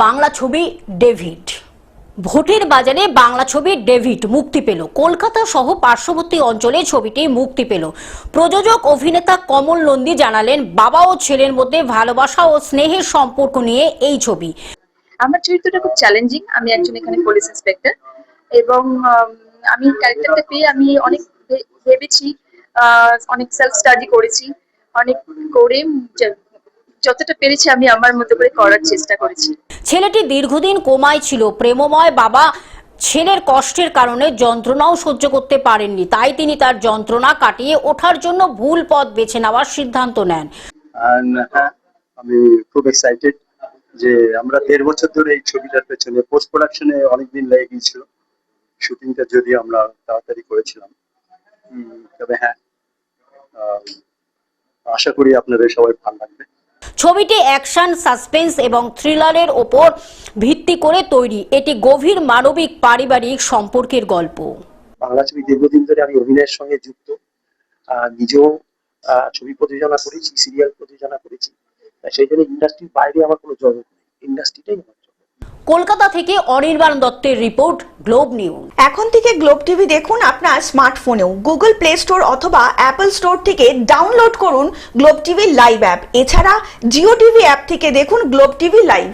বাংলা ছবি ডেভিড। ভোটের বাজারে বাংলা ছবি ডেভিড মুক্তি পেল। কলকাতা সহ পার্শ্ববর্তী অঞ্চলে ছবিটি মুক্তি পেল। প্রযোজক অভিনেতা কমল নন্দী জানালেন, বাবা ও ছেলের মধ্যে ভালোবাসা ও স্নেহের সম্পর্ক নিয়ে এই ছবি। আমার চরিত্রটা খুব চ্যালেঞ্জিং। আমি একজন এখানে পুলিশ ইন্সপেক্টর এবং আমি ক্যারেক্টারটা পেয়ে আমি অনেক ভেবেছি, অনেক সেলফ স্টাডি করেছি, অনেক করে যতটা পেরেছি আমি আমার মতো করে করার চেষ্টা করেছি। ছেলেটি দীর্ঘদিন কোমায় ছিল। প্রেমময় বাবা ছেলের কষ্টের কারণে যন্ত্রণাও সহ্য করতে পারেননি, তাই তিনি তার যন্ত্রণা কাটিয়ে ওঠার জন্য ভুল পথ বেছে নেওয়ার সিদ্ধান্ত নেন। আমি খুব এক্সাইটেড যে আমরা 1.5 বছর ধরে এই ছবিটার পেছনে পোস্ট প্রোডাকশনে অনেকদিন লেগে গিয়েছিল। শুটিংটা যদি আমরা তাড়াতাড়ি করেছিলাম, তবে আশা করি আপনাদের সবাই ভালো লাগবে। ছবিটি অ্যাকশন, সাসপেন্স এবং থ্রিলারের ওপর ভিত্তি করে তৈরি। এটি গভীর মানবিক পারিবারিক সম্পর্কের গল্প। বাংলা ছবি দীর্ঘদিন ধরে আমি অভিনয়ের সঙ্গে যুক্ত, নিজেও ছবি প্রযোজনা করেছি, সিরিয়াল প্রযোজনা করেছি, সেই জন্য ইন্ডাস্ট্রির বাইরে আমার কোনো জগৎ নেই, ইন্ডাস্ট্রিটাই আমার জগৎ। কলকাতা থেকে অনির্বাণ দত্তের রিপোর্ট, গ্লোব নিউজ। এখন থেকে গ্লোব টিভি দেখুন আপনার স্মার্টফোনেও। গুগল প্লে স্টোর অথবা অ্যাপল স্টোর থেকে ডাউনলোড করুন গ্লোব টিভি লাইভ অ্যাপ। এছাড়া জিও টিভি অ্যাপ থেকে দেখুন গ্লোব টিভি লাইভ।